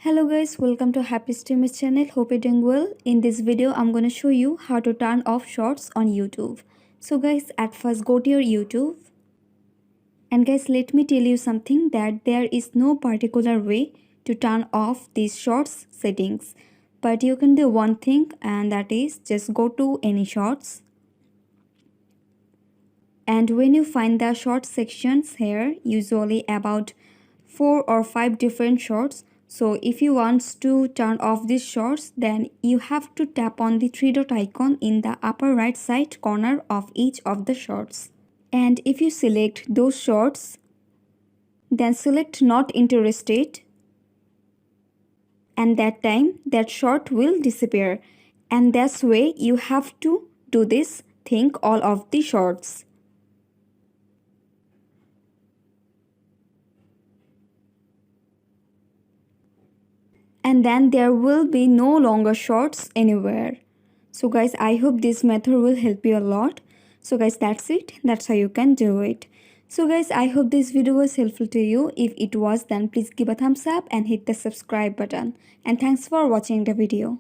Hello guys, welcome to Happy Streamers channel. Hope you're doing well. In this video, I'm gonna show you how to turn off shorts on YouTube. So guys, at first go to your YouTube. And guys, let me tell you something that there is no particular way to turn off these shorts settings. But you can do one thing, and that is just go to any shorts. And when you find the short sections here, usually about 4 or 5 different shorts. So if you want to turn off these shorts, then you have to tap on the three dot icon in the upper right side corner of each of the shorts. And if you select those shorts, then select not interested. And that time that short will disappear. And that's way you have to do this thing all of the shorts. And then there will be no longer shorts anywhere. So guys, I hope this method will help you a lot. So guys, that's it. That's how you can do it. So guys, I hope this video was helpful to you. If it was, then please give a thumbs up and hit the subscribe button. And thanks for watching the video.